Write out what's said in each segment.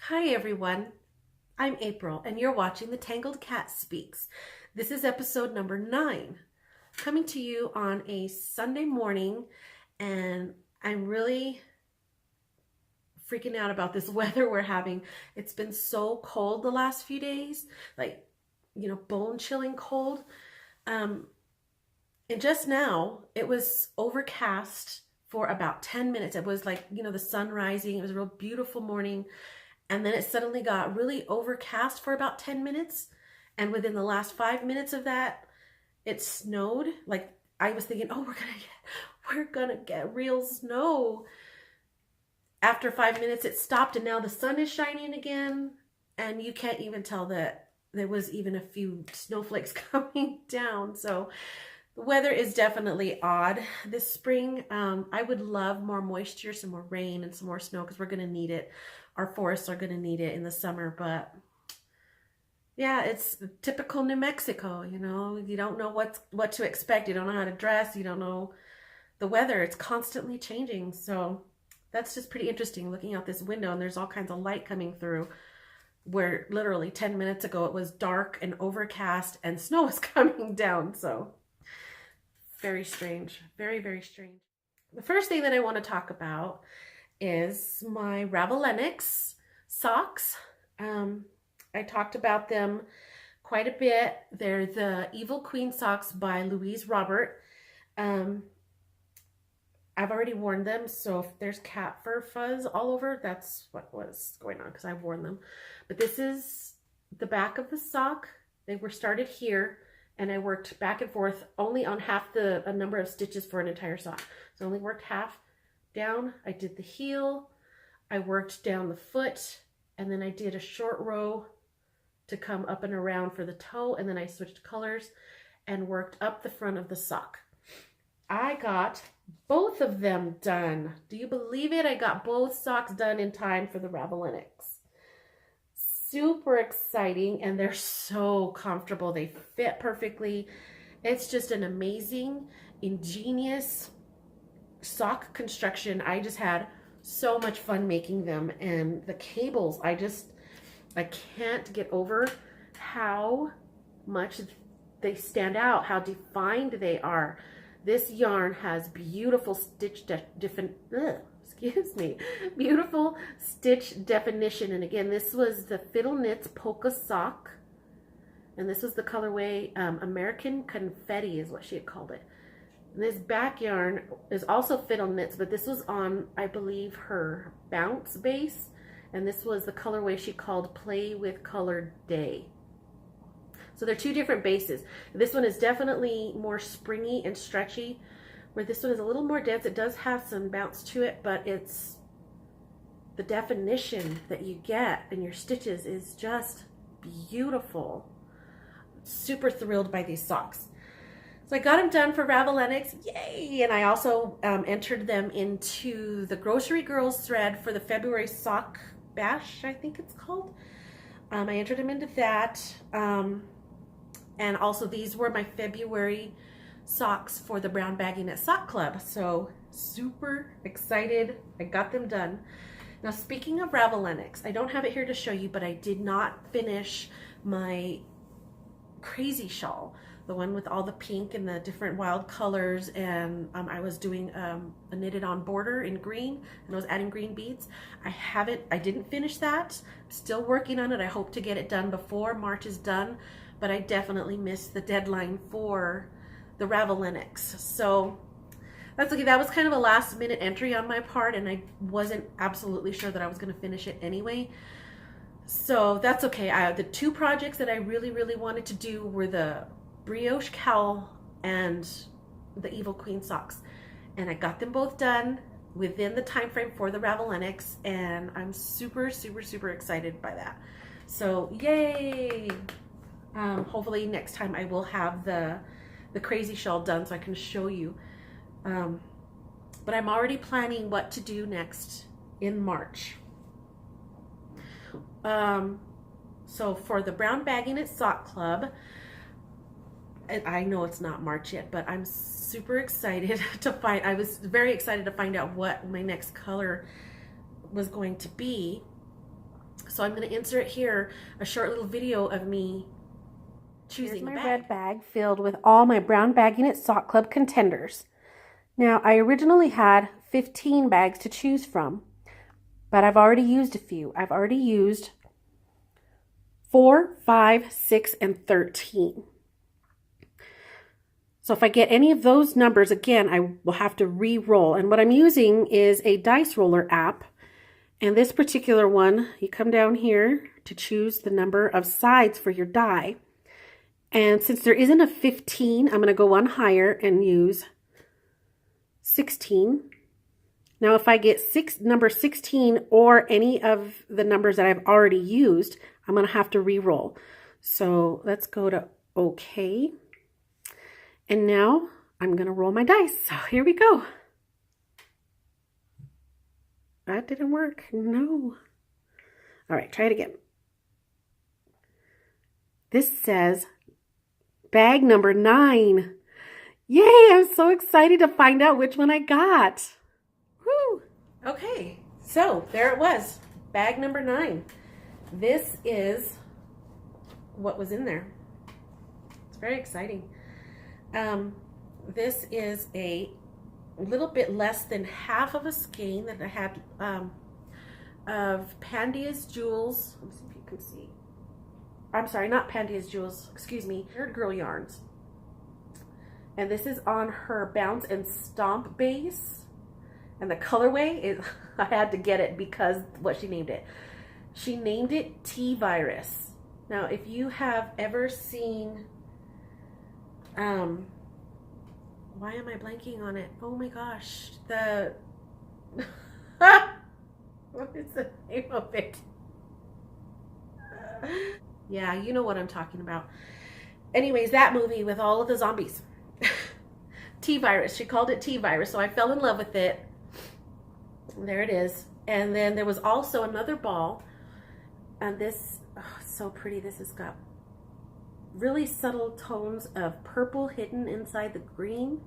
Hi everyone, I'm April and you're watching the Tangled Cat Speaks. This is episode number 9, coming to you on a Sunday morning, and I'm really freaking out about this weather we're having. It's been so cold the last few days, like, bone chilling cold. And just now it was overcast for about 10 minutes. It was like, the sun rising. It was a real beautiful morning. And then it suddenly got really overcast for about 10 minutes. And within the last 5 minutes of that, it snowed. Like, I was thinking, oh, we're gonna get real snow. After 5 minutes, it stopped, and now the sun is shining again. And you can't even tell that there was even a few snowflakes coming down. So the weather is definitely odd this spring. I would love more moisture, some more rain, and some more snow, because we're gonna need it. Our forests are going to need it in the summer, but yeah, it's typical New Mexico. You don't know what to expect. You don't know how to dress. You don't know the weather. It's constantly changing. So that's just pretty interesting, looking out this window, and there's all kinds of light coming through, where literally 10 minutes ago it was dark and overcast and snow was coming down. So very strange, very, very strange. The first thing that I want to talk about is my Ravelinics socks. I talked about them quite a bit. They're the Evil Queen socks by Louise Robert. I've already worn them, so if there's cat fur fuzz all over, that's what was going on, because I've worn them. But this is the back of the sock. They were started here, and I worked back and forth only on half the number of stitches for an entire sock. So I only worked half down. I did the heel, I worked down the foot, and then I did a short row to come up and around for the toe, and then I switched colors and worked up the front of the sock. I got both of them done. Do you believe it? I got both socks done in time for the Ravelinics. Super exciting, and they're so comfortable. They fit perfectly. It's just an amazing, ingenious sock construction. I just had so much fun making them, and the cables, I can't get over how much they stand out, how defined they are. This yarn has beautiful beautiful stitch definition. And again, this was the Fiddle Knits Polka sock, and this was the colorway American Confetti is what she had called it. This back yarn is also Fiddle Knits, but this was on, I believe, her Bounce base, and this was the colorway she called Play with Colored Day. So they're two different bases. This one is definitely more springy and stretchy, where this one is a little more dense. It does have some bounce to it, but it's the definition that you get in your stitches is just beautiful. Super thrilled by these socks. So I got them done for Ravelinics, yay! And I also entered them into the Grocery Girls thread for the February sock bash, I think it's called. I entered them into that. And also these were my February socks for the Brown Bagging It Sock Club. So super excited. I got them done. Now, speaking of Ravelinics, I don't have it here to show you, but I did not finish my crazy shawl, the one with all the pink and the different wild colors, and I was doing a knitted on border in green, and I was adding green beads. I didn't finish that. I'm still working on it. I hope to get it done before March is done, but I definitely missed the deadline for the Ravelinics. So that's okay. That was kind of a last minute entry on my part, and I wasn't absolutely sure that I was going to finish it anyway. So that's okay. The two projects that I really, really wanted to do were the brioche cowl and the Evil Queen socks, and I got them both done within the time frame for the Ravelinics, and I'm super, super, super excited by that. So yay! Hopefully next time I will have the crazy shawl done so I can show you. But I'm already planning what to do next in March. So for the Brown Bagging It Sock Club, and I know it's not March yet, but I'm super excited I was very excited to find out what my next color was going to be. So I'm going to insert here a short little video of me choosing Here's my red bag filled with all my Brown Bagging It Sock Club contenders. Now, I originally had 15 bags to choose from, but I've already used a few. I've already used 4, 5, 6, and 13. So if I get any of those numbers, again, I will have to re-roll. And what I'm using is a dice roller app. And this particular one, you come down here to choose the number of sides for your die. And since there isn't a 15, I'm going to go one higher and use 16. Now, if I get number 16 or any of the numbers that I've already used, I'm going to have to re-roll. So let's go to OK. And now I'm going to roll my dice. So here we go. That didn't work. No. All right, try it again. This says bag number 9. Yay, I'm so excited to find out which one I got. Woo! Okay, so there it was. Bag number 9. This is what was in there. It's very exciting. This is a little bit less than half of a skein that I had of Pandia's Jewels. Let me see if you can see. I'm sorry, not Pandia's Jewels, excuse me, Nerd Girl yarns. And this is on her Bounce and Stomp base. And the colorway is, I had to get it because what she named it. She named it T-Virus. Now, if you have ever seen, why am I blanking on it? Oh my gosh, what is the name of it? Yeah, you know what I'm talking about. Anyways, that movie with all of the zombies. T-Virus, she called it T-Virus, so I fell in love with it. There it is. And then there was also another ball, and this, oh, so pretty. This has got really subtle tones of purple hidden inside the green.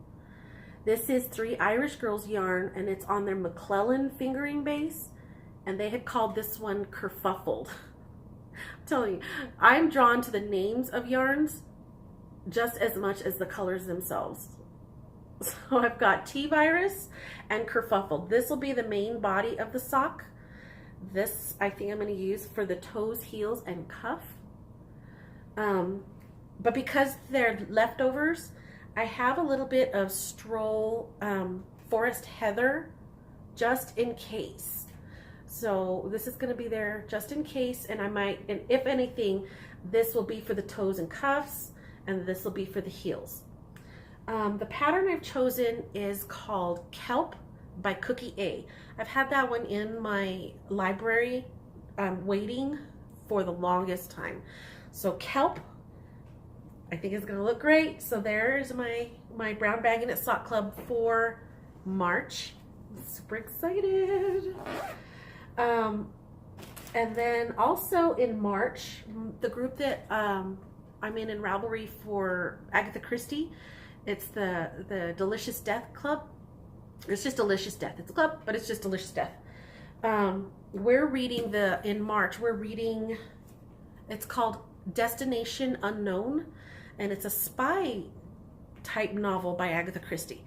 This is 3 Irish Girls yarn, and it's on their McClellan fingering base, and they had called this one Kerfuffled. I'm telling you, I'm drawn to the names of yarns just as much as the colors themselves. So I've got T-Virus and Kerfuffled. This will be the main body of the sock. This I think I'm going to use for the toes, heels, and cuff. But because they're leftovers, I have a little bit of Stroll Forest Heather just in case. So this is going to be there just in case, and I might, and if anything, this will be for the toes and cuffs, and this will be for the heels. The pattern I've chosen is called Kelp by Cookie A. I've had that one in my library waiting for the longest time. So Kelp, I think it's going to look great. So there's my Brown Bagging It Sock Club for March. I'm super excited. And then also in March, the group that I'm in Ravelry for Agatha Christie, it's the Delicious Death Club. It's just Delicious Death. It's a club, but it's just Delicious Death. We're reading in March, we're reading, it's called Destination Unknown, and it's a spy type novel by Agatha Christie.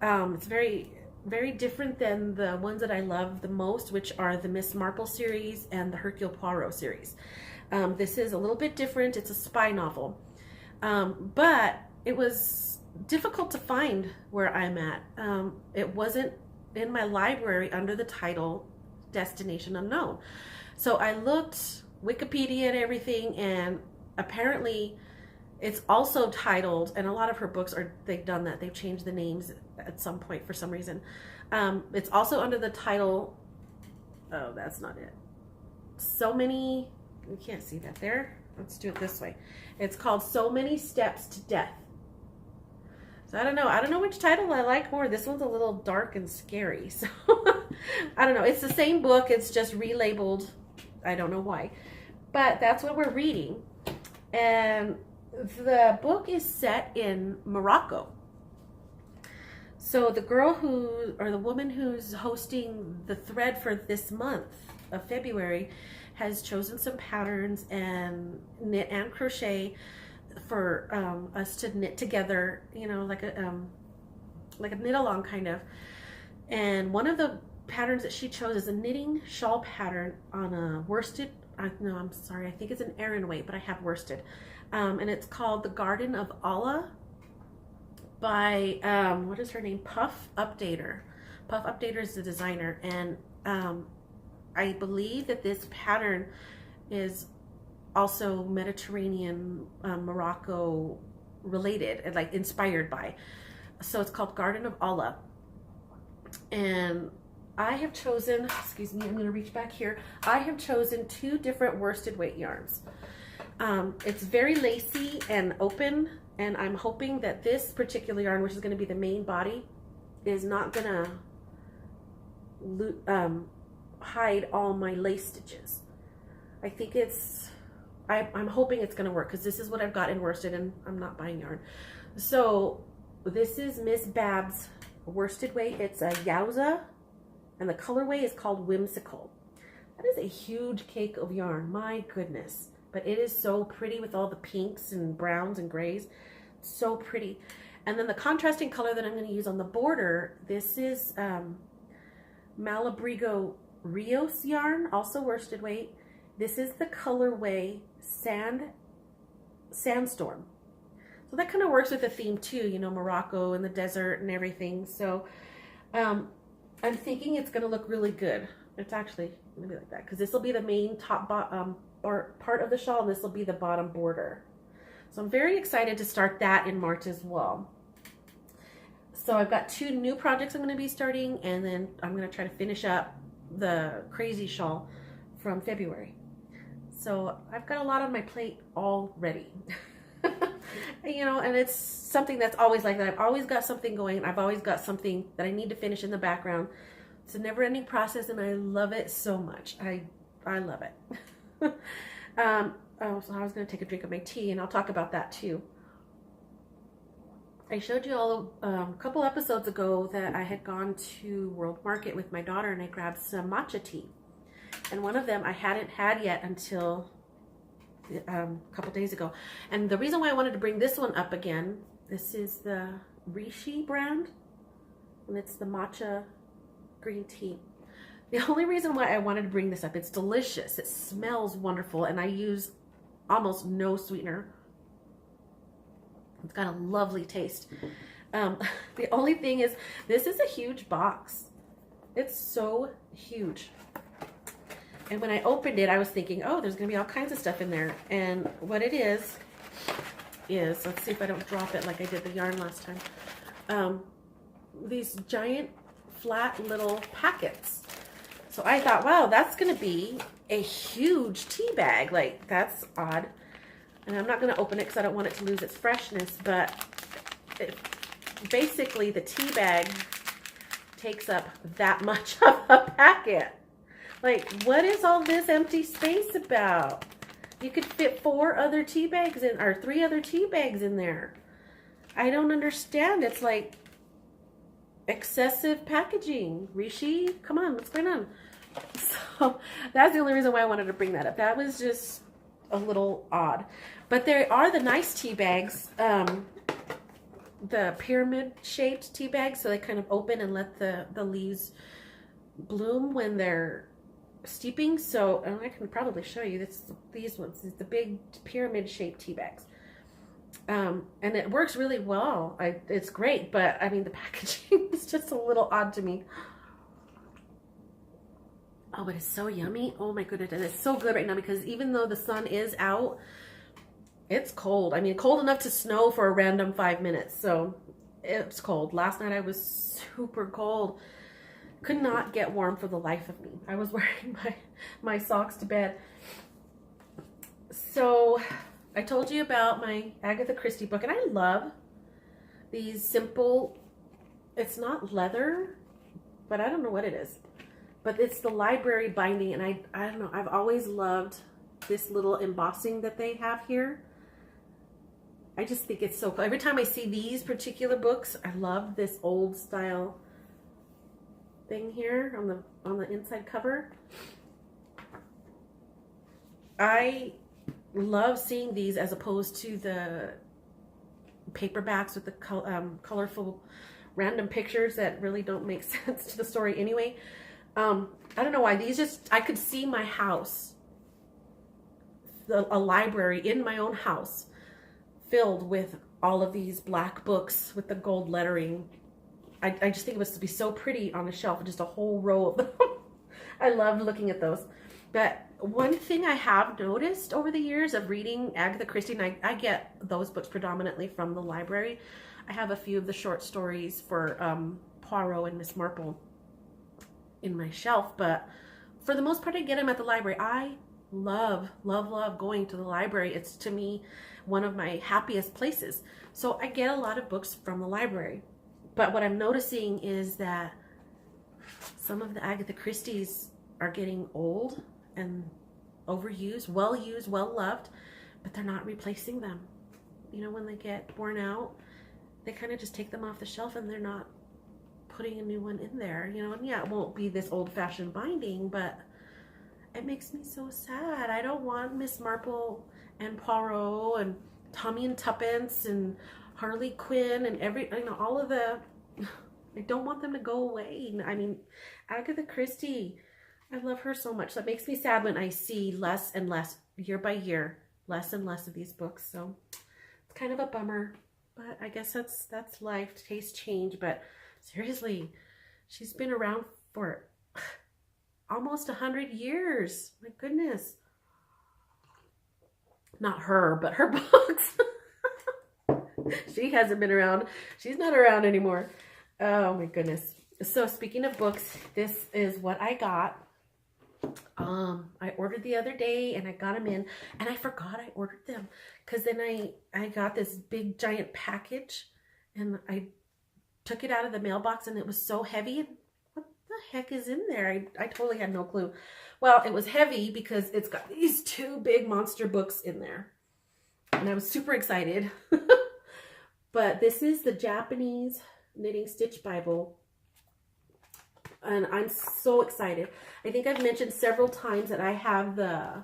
It's very, very different than the ones that I love the most, which are the Miss Marple series and the Hercule Poirot series. This is a little bit different. It's a spy novel. But it was difficult to find where I'm at. It wasn't in my library under the title Destination Unknown. So I looked Wikipedia and everything, and apparently it's also titled, and a lot of her books they've done that. They've changed the names at some point for some reason. It's also under the title, oh, that's not it. So Many, you can't see that there. Let's do it this way. It's called So Many Steps to Death. So I don't know which title I like more. This one's a little dark and scary. So I don't know. It's the same book. It's just relabeled. I don't know why. But that's what we're reading. And the book is set in Morocco. So the the woman who's hosting the thread for this month of February has chosen some patterns and knit and crochet for us to knit together, you know, like a knit along kind of. And one of the patterns that she chose is a knitting shawl pattern on a worsted, no, I'm sorry, I think it's an Aran weight, but I have worsted. And it's called The Garden of Allah by, what is her name? Puff Updater. Puff Updater is the designer. And I believe that this pattern is also Mediterranean, Morocco related, and like inspired by. So it's called Garden of Allah. And I have chosen, excuse me, I'm going to reach back here. I have chosen 2 different worsted weight yarns. It's very lacy and open, and I'm hoping that this particular yarn, which is going to be the main body, is not going to hide all my lace stitches. I think I'm hoping it's going to work, because this is what I've got in worsted, and I'm not buying yarn. So this is Miss Bab's worsted weight. It's a Yowza, and the colorway is called Whimsical. That is a huge cake of yarn, my goodness. But it is so pretty with all the pinks and browns and grays. So pretty. And then the contrasting color that I'm going to use on the border, this is Malabrigo Rios yarn, also worsted weight. This is the colorway Sandstorm. So that kind of works with the theme too, you know, Morocco and the desert and everything. So I'm thinking it's going to look really good. It's actually going to be like that, because this will be the main top or part of the shawl, and this will be the bottom border. So I'm very excited to start that in March as well. So I've got 2 new projects I'm going to be starting, and then I'm going to try to finish up the crazy shawl from February. So I've got a lot on my plate already. You know, and it's something that's always like that. I've always got something going. I've always got something that I need to finish in the background. It's a never-ending process, and I love it so much. I love it. Oh, so I was going to take a drink of my tea, and I'll talk about that too. I showed you all a couple episodes ago that I had gone to World Market with my daughter, and I grabbed some matcha tea. And one of them I hadn't had yet until a couple days ago. And the reason why I wanted to bring this one up again, this is the Rishi brand, and it's the matcha green tea. The only reason why I wanted to bring this up, it's delicious, it smells wonderful, and I use almost no sweetener. It's got a lovely taste. The only thing is, this is a huge box. It's so huge. And when I opened it, I was thinking, oh, there's going to be all kinds of stuff in there. And what it is, let's see if I don't drop it like I did the yarn last time. These giant, flat little packets. So I thought, wow, that's going to be a huge tea bag. Like, that's odd. And I'm not going to open it because I don't want it to lose its freshness. But basically, the tea bag takes up that much of a packet. Like, what is all this empty space about? You could fit 4 other tea bags in, or 3 other tea bags in there. I don't understand. It's like excessive packaging. Rishi, come on, what's going on? So that's the only reason why I wanted to bring that up. That was just a little odd. But there are the nice tea bags, the pyramid shaped tea bags, so they kind of open and let the leaves bloom when they're steeping. So, and I can probably show you these ones. It's the big pyramid shaped tea bags. And it works really well. It's great, but I mean, the packaging is just a little odd to me. Oh, but it's so yummy. Oh my goodness. And it's so good right now, because even though the sun is out, it's cold. I mean, cold enough to snow for a random 5 minutes. So it's cold. Last night I was super cold. Could not get warm for the life of me. I was wearing my socks to bed. So I told you about my Agatha Christie book, and I love these simple, it's not leather, but I don't know what it is. But it's the library binding, and I don't know, I've always loved this little embossing that they have here. I just think it's so cool. Every time I see these particular books, I love this old style thing here on the inside cover. I love seeing these as opposed to the paperbacks with the colorful random pictures that really don't make sense to the story anyway. I don't know why these just, I could see my house, a library in my own house filled with all of these black books with the gold lettering. I just think it would be so pretty on the shelf, just a whole row of them. I loved looking at those. But one thing I have noticed over the years of reading Agatha Christie, and I get those books predominantly from the library. I have a few of the short stories for Poirot and Miss Marple in my shelf, but for the most part I get them at the library. I love going to the library. It's, to me, one of my happiest places. So I get a lot of books from the library. But what I'm noticing is that some of the Agatha Christie's are getting old and overused, well loved, but they're not replacing them. You know, when they get worn out, they kind of just take them off the shelf and they're not putting a new one in there, you know. And yeah, it won't be this old-fashioned binding, but it makes me so sad. I don't want Miss Marple and Poirot and Tommy and Tuppence and Harley Quinn and all of the, I don't want them to go away. I mean, Agatha Christie, I love her so much. That makes me sad when I see less and less, year by year, less and less of these books. So it's kind of a bummer, but I guess that's life. Tastes change, but seriously, she's been around for almost 100 years. My goodness. Not her, but her books. She hasn't been around. She's not around anymore. Oh my goodness. So speaking of books, this is what I got. I ordered the other day and I got them in, and I forgot I ordered them because then I got this big giant package and I took it out of the mailbox and it was so heavy. And what the heck is in there? I totally had no clue. Well, it was heavy because it's got these two big monster books in there, and I was super excited. But this is the Japanese Knitting Stitch Bible, and I'm so excited. I think I've mentioned several times that I have the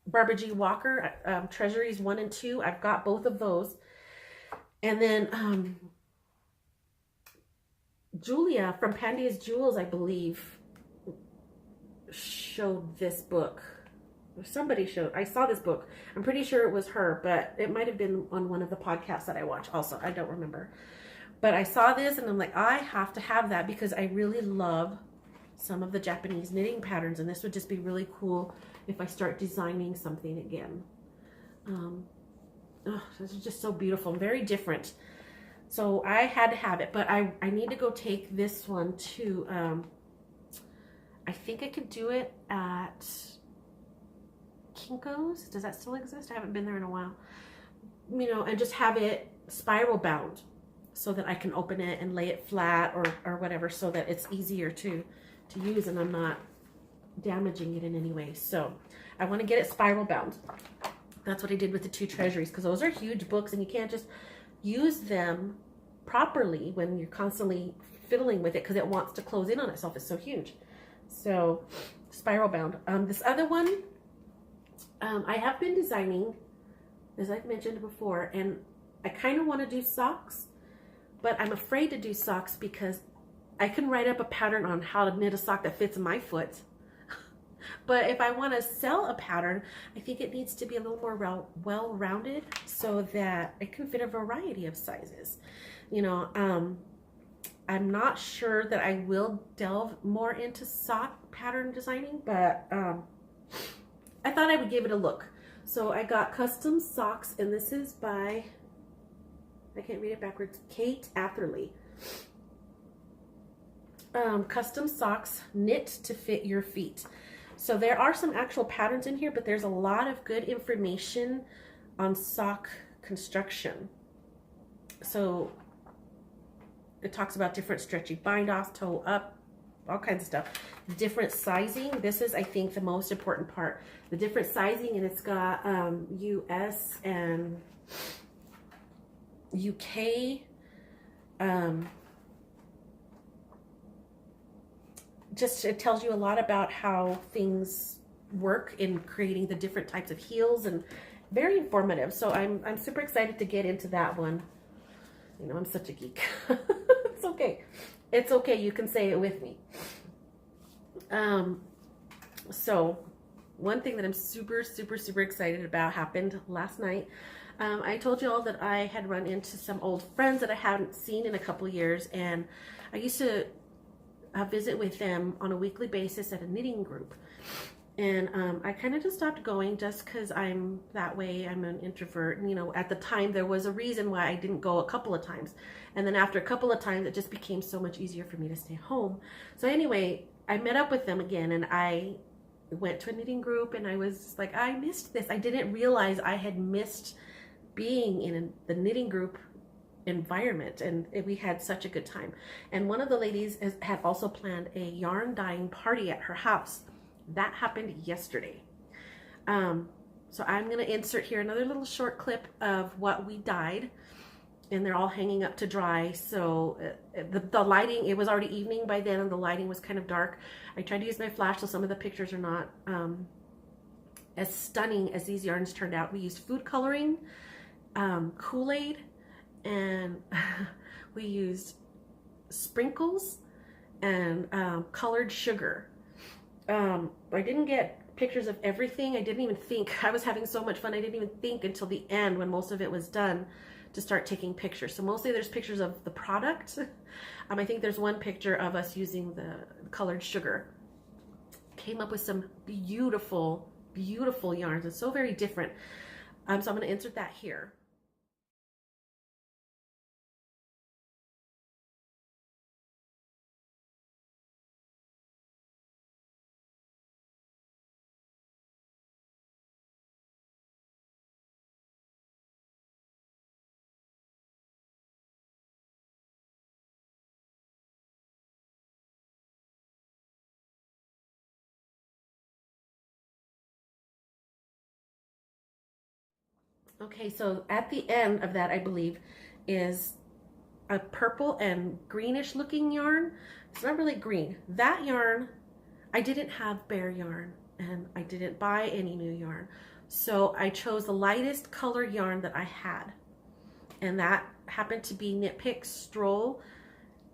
Barbara G. Walker Treasuries 1 and 2. I've got both of those. And then Julia from Pandia's Jewels, I believe, showed this book. Somebody showed, I saw this book. I'm pretty sure it was her, but it might have been on one of the podcasts that I watch also. I don't remember. But I saw this and I'm like, I have to have that because I really love some of the Japanese knitting patterns, and this would just be really cool if I start designing something again. This is just so beautiful, very different. So I had to have it, but I need to go take this one to, I think I could do it at Kinko's. Does that still exist? I haven't been there in a while. You know, and just have it spiral bound so that I can open it and lay it flat or whatever, so that it's easier to use and I'm not damaging it in any way. So I want to get it spiral bound. That's what I did with the two treasuries, because those are huge books and you can't just use them properly when you're constantly fiddling with it because it wants to close in on itself. It's so huge. So spiral bound. This other one, I have been designing, as I've mentioned before, and I kind of want to do socks, but I'm afraid to do socks because I can write up a pattern on how to knit a sock that fits my foot. But if I want to sell a pattern, I think it needs to be a little more well-rounded so that it can fit a variety of sizes. You know, I'm not sure that I will delve more into sock pattern designing, but I thought I would give it a look. So I got custom socks, and this is by, I can't read it backwards, Kate Atherley. Custom socks knit to fit your feet. So there are some actual patterns in here, but there's a lot of good information on sock construction. So it talks about different stretchy bind offs, toe up, all kinds of stuff. Different sizing. This is, I think, the most important part. The different sizing, and it's got US and UK. just, it tells you a lot about how things work in creating the different types of heels, and very informative. So I'm super excited to get into that one. You know, I'm such a geek. It's okay. It's okay. You can say it with me. So one thing that I'm super excited about happened last night. I told you all that I had run into some old friends that I hadn't seen in a couple years, and I used to visit with them on a weekly basis at a knitting group. And I kind of just stopped going just because I'm that way. I'm an introvert. And, you know, at the time there was a reason why I didn't go a couple of times. And then after a couple of times, it just became so much easier for me to stay home. So anyway, I met up with them again, and I went to a knitting group, and I was like, I missed this. I didn't realize I had missed being in the knitting group environment, and we had such a good time. And one of the ladies had also planned a yarn dyeing party at her house. That happened yesterday. So I'm going to insert here another little short clip of what we dyed, and they're all hanging up to dry. So the lighting, it was already evening by then, and the lighting was kind of dark. I tried to use my flash, so some of the pictures are not as stunning as these yarns turned out. We used food coloring, Kool-Aid, and we used sprinkles and colored sugar. I didn't get pictures of everything. I didn't even think. I was having so much fun. I didn't even think until the end, when most of it was done, to start taking pictures. So mostly there's pictures of the product. I think there's one picture of us using the colored sugar. Came up with some beautiful yarns. It's so very different. So I'm going to insert that here. Okay, so at the end of that, I believe, is a purple and greenish looking yarn. It's not really green. That yarn, I didn't have bare yarn, and I didn't buy any new yarn. So I chose the lightest color yarn that I had. And that happened to be Knit Pick Stroll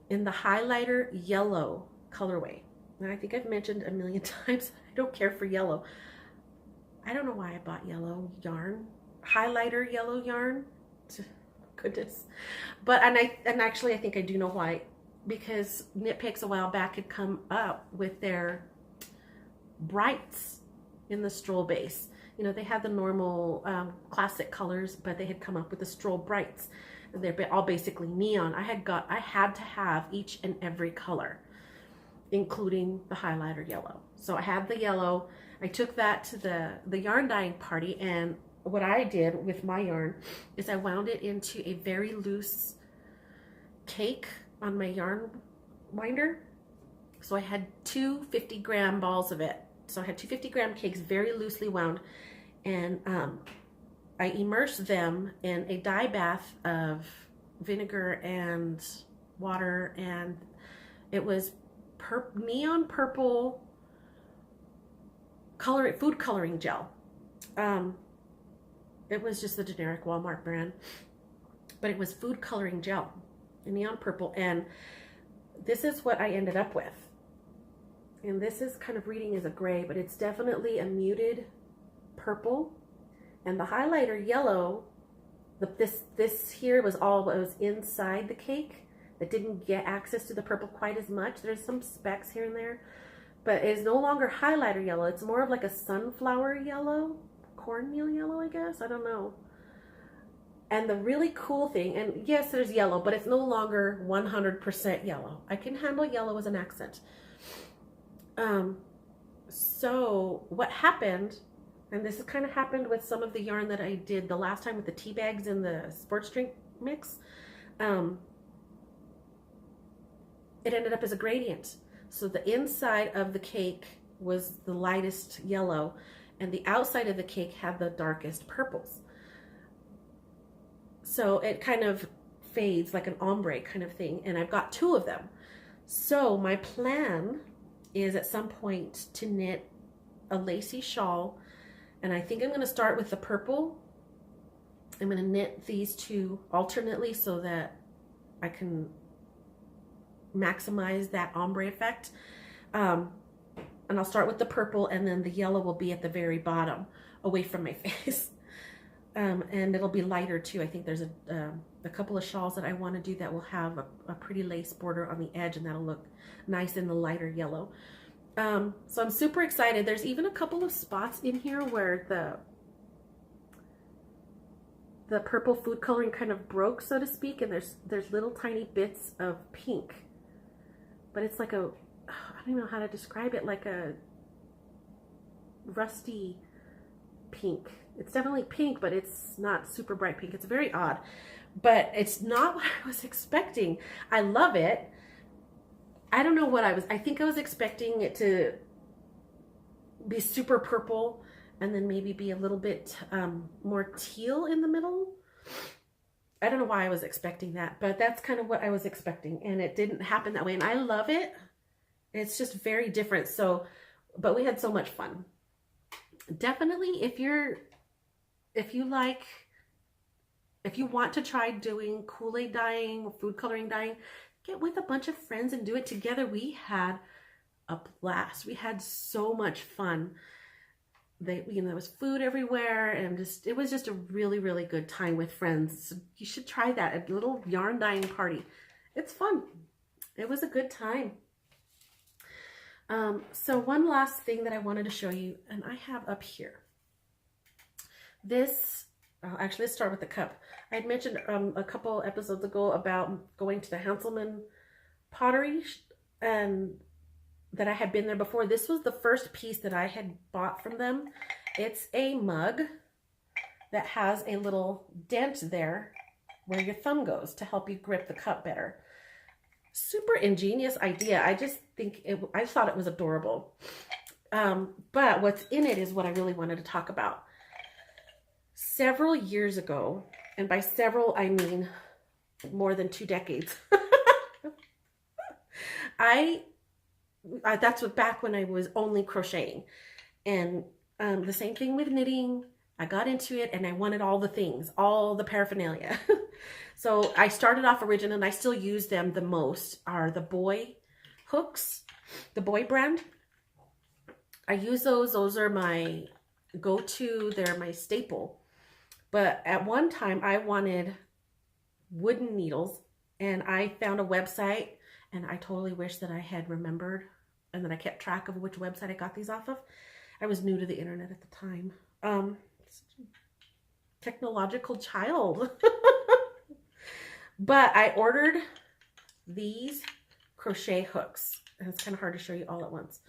in the highlighter yellow colorway. And I think I've mentioned a million times, I don't care for yellow. I don't know why I bought yellow yarn. Highlighter yellow yarn, goodness. But and actually I think I do know why, because Knit Picks a while back had come up with their brights in the Stroll base. You know, they had the normal classic colors, but they had come up with the Stroll brights. They're all basically neon. I had to have each and every color, including the highlighter yellow. So I had the yellow. I took that to the yarn dyeing party, and what I did with my yarn is I wound it into a very loose cake on my yarn winder. So I had two 50-gram balls of it. So I had two 50-gram cakes, very loosely wound, and I immersed them in a dye bath of vinegar and water, and it was neon purple food coloring gel. It was just the generic Walmart brand, but it was food coloring gel in neon purple, and this is what I ended up with. And this is kind of reading as a gray, but it's definitely a muted purple. And the highlighter yellow, this here was all what was inside the cake that didn't get access to the purple quite as much. There's some specks here and there, but it's no longer highlighter yellow. It's more of like a sunflower yellow, cornmeal yellow, I guess. I don't know. And the really cool thing, and yes, there's yellow, but it's no longer 100% yellow. I can handle yellow as an accent. So what happened, and this has kind of happened with some of the yarn that I did the last time with the tea bags and the sports drink mix, it ended up as a gradient. So the inside of the cake was the lightest yellow, and the outside of the cake had the darkest purples. So it kind of fades like an ombre kind of thing, and I've got two of them. So my plan is at some point to knit a lacy shawl, and I think I'm going to start with the purple. I'm going to knit these two alternately so that I can maximize that ombre effect. And I'll start with the purple, and then the yellow will be at the very bottom away from my face. And it'll be lighter too. I think there's a couple of shawls that I want to do that will have a pretty lace border on the edge, and that'll look nice in the lighter yellow. So I'm super excited. There's even a couple of spots in here where the purple food coloring kind of broke, so to speak, and there's little tiny bits of pink. But it's like I don't even know how to describe it, like a rusty pink. It's definitely pink, but it's not super bright pink. It's very odd, but it's not what I was expecting. I love it. I don't know what I think I was expecting it to be super purple and then maybe be a little bit more teal in the middle. I don't know why I was expecting that, but that's kind of what I was expecting, and it didn't happen that way, and I love it. It's just very different. So, but we had so much fun. Definitely, if you want to try doing Kool-Aid dyeing, food coloring dyeing, get with a bunch of friends and do it together. We had a blast. We had so much fun. There was food everywhere, and it was just a really, really good time with friends. So you should try that, a little yarn dyeing party. It's fun. It was a good time. So one last thing that I wanted to show you, and I have up here. Actually, let's start with the cup. I had mentioned a couple episodes ago about going to the Hanselman pottery, and that I had been there before. This was the first piece that I had bought from them. It's a mug that has a little dent there where your thumb goes to help you grip the cup better. Super ingenious idea. I just think I thought it was adorable. But what's in it is what I really wanted to talk about. Several years ago, and by several I mean more than 2 decades, that's back when I was only crocheting, and the same thing with knitting. I got into it and I wanted all the things, all the paraphernalia. So I started off original, and I still use them the most, are the Boy hooks, the Boy brand. I use those. Those are my go-to. They're my staple. But at one time I wanted wooden needles, and I found a website, and I totally wish that I had remembered and that I kept track of which website I got these off of. I was new to the internet at the time. Technological child. But I ordered these crochet hooks, and it's kind of hard to show you all at once.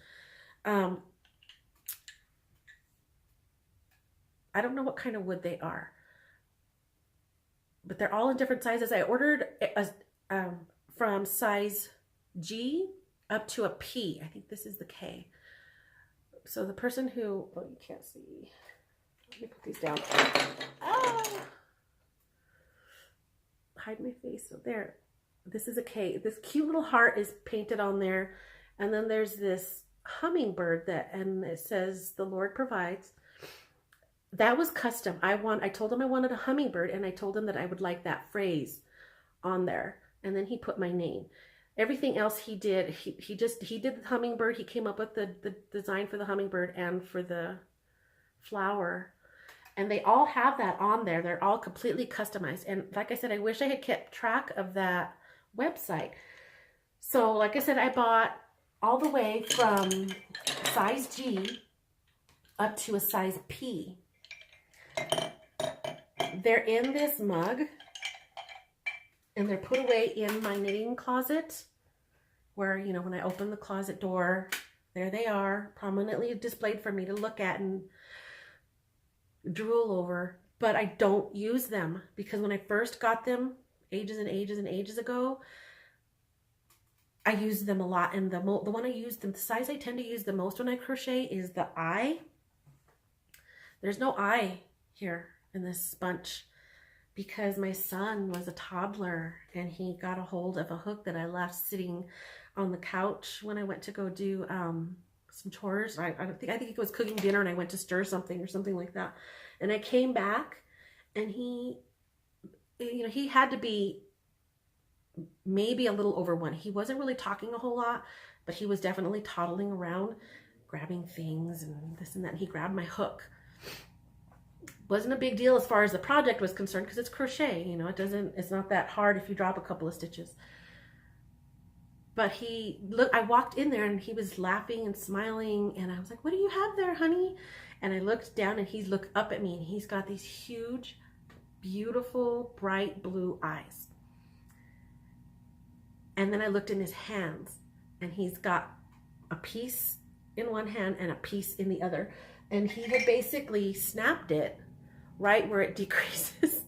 I don't know what kind of wood they are, but they're all in different sizes. I ordered from size G up to a P. I think this is the K. So the person who, oh, you can't see. Let me put these down. Ah! Hide my face. So there. This is a K. This cute little heart is painted on there. And then there's this hummingbird and it says, "The Lord provides." That was custom. I told him I wanted a hummingbird, and I told him that I would like that phrase on there. And then he put my name. Everything else he did, he did the hummingbird. He came up with the design for the hummingbird and for the flower. And they all have that on there. They're all completely customized. And like I said, I wish I had kept track of that website. So like I said, I bought all the way from size G up to a size P. They're in this mug, and they're put away in my knitting closet, where, you know, when I open the closet door, there they are, prominently displayed for me to look at and drool over. But I don't use them, because when I first got them ages and ages and ages ago, I used them a lot. And the one I used, the size I tend to use the most when I crochet is the I. There's no I here in this bunch, because my son was a toddler and he got a hold of a hook that I left sitting on the couch when I went to go do some chores. I think he was cooking dinner and I went to stir something or something like that. And I came back and he had to be maybe a little over 1. He wasn't really talking a whole lot, but he was definitely toddling around, grabbing things and this and that. And he grabbed my hook. Wasn't a big deal as far as the project was concerned because it's crochet, it's not that hard if you drop a couple of stitches. But I walked in there and he was laughing and smiling and I was like, "What do you have there, honey?" And I looked down and he looked up at me and he's got these huge, beautiful, bright blue eyes. And then I looked in his hands and he's got a piece in one hand and a piece in the other. And he had basically snapped it right where it decreases.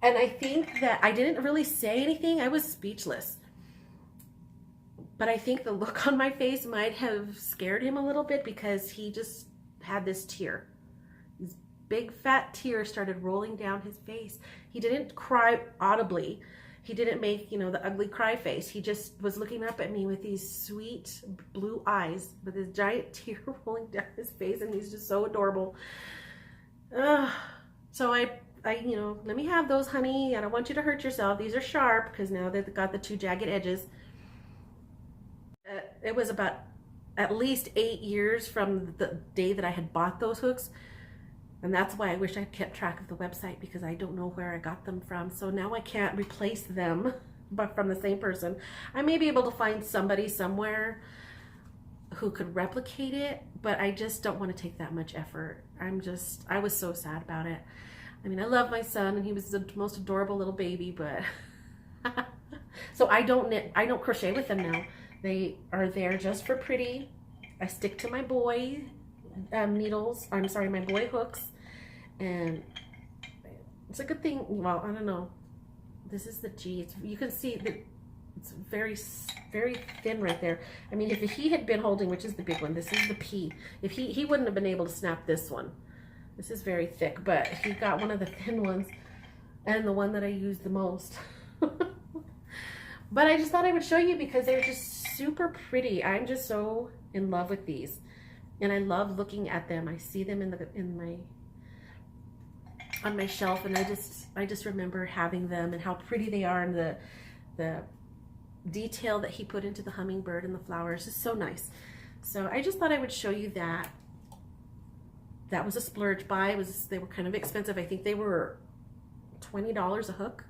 And I think that I didn't really say anything. I was speechless. But I think the look on my face might have scared him a little bit because he just had this tear. These big fat tears started rolling down his face. He didn't cry audibly. He didn't make, the ugly cry face. He just was looking up at me with these sweet blue eyes with his giant tear rolling down his face, and he's just so adorable. So I let me have those, honey. I don't want you to hurt yourself. These are sharp because now they've got the 2 jagged edges. It was about at least 8 years from the day that I had bought those hooks. And that's why I wish I kept track of the website because I don't know where I got them from. So now I can't replace them, but from the same person. I may be able to find somebody somewhere who could replicate it, but I just don't want to take that much effort. I was so sad about it. I mean, I love my son and he was the most adorable little baby, but so I don't crochet with them now. They are there just for pretty. I stick to my boy needles. I'm sorry, my boy hooks, and it's a good thing. Well, I don't know. This is the G. You can see that it's very, very thin right there. I mean, if he had been holding, which is the big one, this is the P. If he wouldn't have been able to snap this one. This is very thick, but he got one of the thin ones and the one that I use the most. But I just thought I would show you because they're just super pretty. I'm just so in love with these. And I love looking at them. I see them on my shelf, and I just remember having them and how pretty they are, and the detail that he put into the hummingbird and the flowers is so nice. So I just thought I would show you that. That was a splurge buy. They were kind of expensive. I think they were $20 a hook.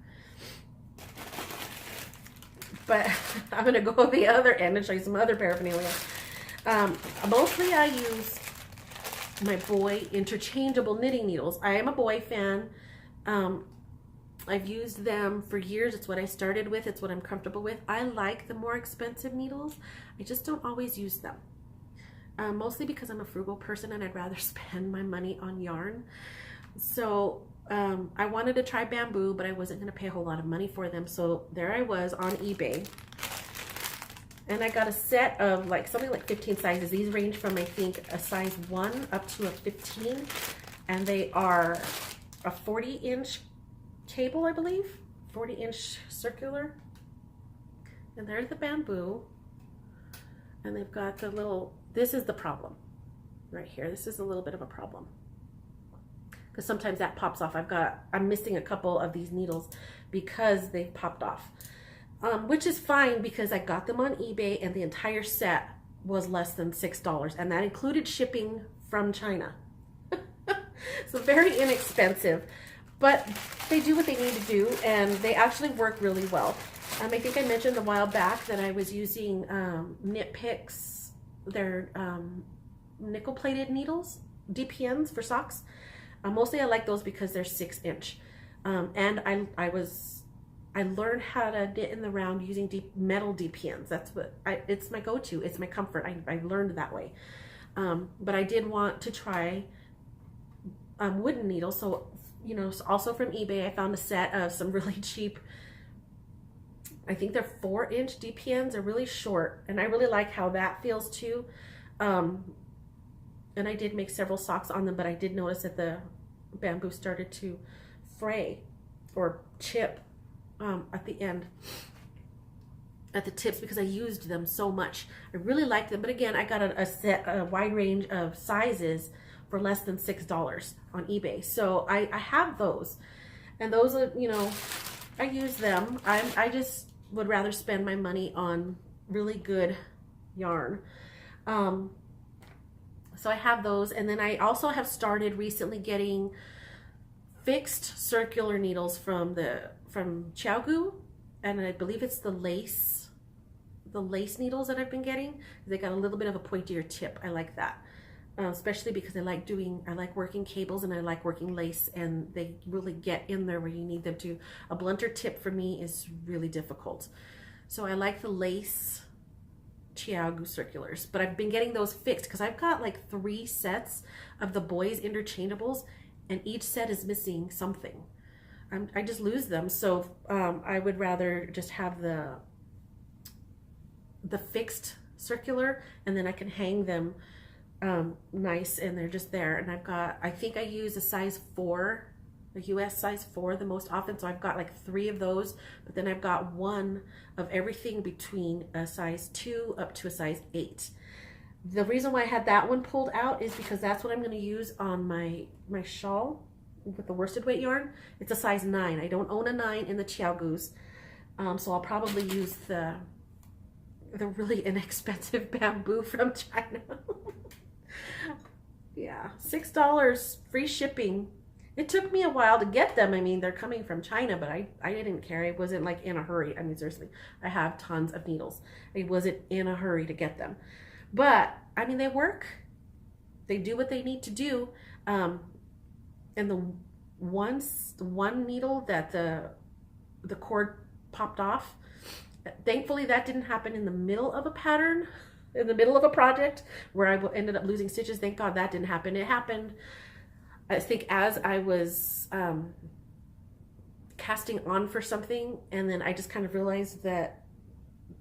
But I'm gonna go the other end and show you some other paraphernalia. Mostly I use my boy interchangeable knitting needles. I am a boy fan. I've used them for years. It's what I started with. It's what I'm comfortable with. I like the more expensive needles. I just don't always use them. Mostly because I'm a frugal person and I'd rather spend my money on yarn. So I wanted to try bamboo, but I wasn't going to pay a whole lot of money for them. So there I was on eBay. And I got a set of something like 15 sizes. These range from, I think, a size 1 up to a 15. And they are a 40-inch cable, I believe. 40-inch circular. And there's the bamboo. And they've got the little, this is the problem right here. This is a little bit of a problem, because sometimes that pops off. I'm missing a couple of these needles because they've popped off, which is fine because I got them on eBay and the entire set was less than $6, and that included shipping from China. So very inexpensive, but they do what they need to do, and they actually work really well. I think I mentioned a while back that I was using Knit Picks, their nickel-plated needles, DPNs for socks. Mostly I like those because they're 6-inch. And I learned how to knit in the round using metal DPNs. That's what it's my go-to. It's my comfort. I learned that way. But I did want to try wooden needles. So, also from eBay, I found a set of some really cheap, I think they're 4-inch DPNs. They're really short, and I really like how that feels too. And I did make several socks on them, but I did notice that the bamboo started to fray or chip at the end. at the tips because I used them so much. I really liked them, but again, I got a wide range of sizes for less than $6 on eBay. So I have those, and those are, you know, I use them. I just would rather spend my money on really good yarn. So I have those, and then I also have started recently getting fixed circular needles from Xiaogu, and I believe it's the lace needles that I've been getting. They got a little bit of a pointier tip. I like that, especially because I like working cables and I like working lace, and they really get in there where you need them to. A blunter tip for me is really difficult, so I like the lace Xiaogu circulars, but I've been getting those fixed because I've got like 3 sets of the boys interchangeables, and each set is missing something. I just lose them, so I would rather just have the fixed circular, and then I can hang them nice, and they're just there. And I think I use a size 4, a US size 4 the most often, so I've got like 3 of those, but then I've got 1 of everything between a size 2 up to a size 8. The reason why I had that one pulled out is because that's what I'm going to use on my shawl with the worsted weight yarn. It's a size 9. I don't own a 9 in the Xiaogus, so I'll probably use the really inexpensive bamboo from China. Yeah, $6 free shipping. It took me a while to get them. I mean, they're coming from China, but I didn't care. I wasn't like in a hurry. I mean, seriously, I have tons of needles. I wasn't in a hurry to get them. But, I mean, they work. They do what they need to do. And the one needle that the cord popped off, thankfully that didn't happen in the middle of a pattern, in the middle of a project where I ended up losing stitches. Thank God that didn't happen. It happened, I think, as I was casting on for something, and then I just kind of realized that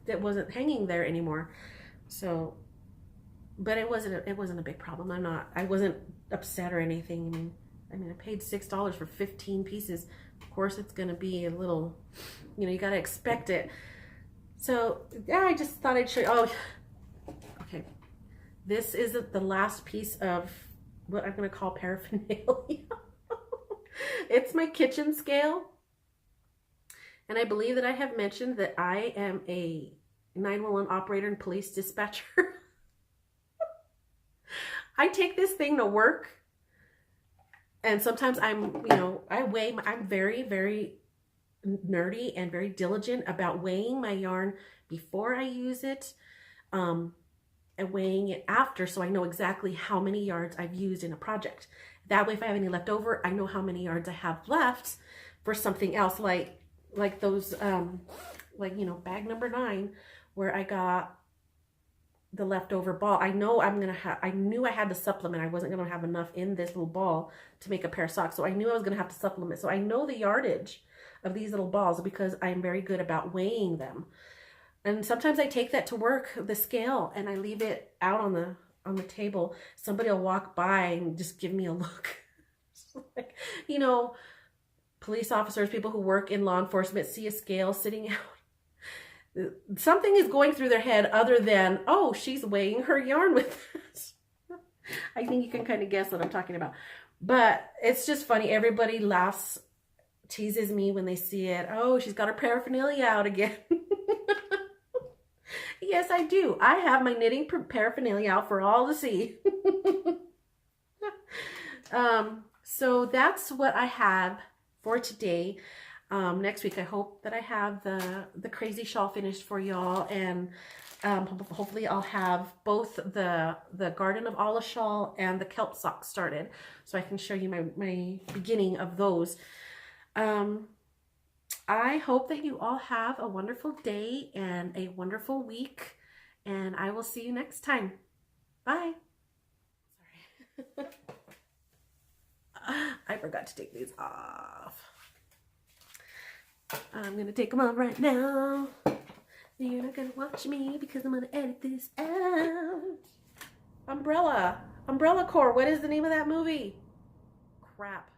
it wasn't hanging there anymore. So, but it wasn't a big problem. I wasn't upset or anything. I mean, I paid $6 for 15 pieces. Of course, it's going to be a little, you know, you got to expect it. So, yeah, I just thought I'd show you. Oh, okay. This is the last piece of what I'm going to call paraphernalia. It's my kitchen scale. And I believe that I have mentioned that I am a 911 operator and police dispatcher. I take this thing to work. And sometimes I'm very, very nerdy and very diligent about weighing my yarn before I use it, and weighing it after, so I know exactly how many yards I've used in a project. That way, if I have any left over, I know how many yards I have left for something else, like those, bag number 9, where I got the leftover ball. I knew I had to supplement. I wasn't gonna have enough in this little ball to make a pair of socks, so I knew I was gonna have to supplement. So I know the yardage of these little balls because I'm very good about weighing them. And sometimes I take that to work, the scale, and I leave it out on the table. Somebody will walk by and just give me a look. Like, you know, police officers, people who work in law enforcement, see a scale sitting out. Something is going through their head other than, oh, she's weighing her yarn with this. I think you can kind of guess what I'm talking about. But it's just funny. Everybody laughs, teases me when they see it. Oh, she's got her paraphernalia out again. Yes, I do. I have my knitting paraphernalia out for all to see. So that's what I have for today. Next week, I hope that I have the crazy shawl finished for y'all, and hopefully I'll have both the Garden of Allah shawl and the kelp socks started, so I can show you my beginning of those. I hope that you all have a wonderful day and a wonderful week, and I will see you next time. Bye. Sorry. I forgot to take these off. I'm going to take them off right now. You're not going to watch me because I'm going to edit this out. Umbrella Corps. What is the name of that movie? Crap.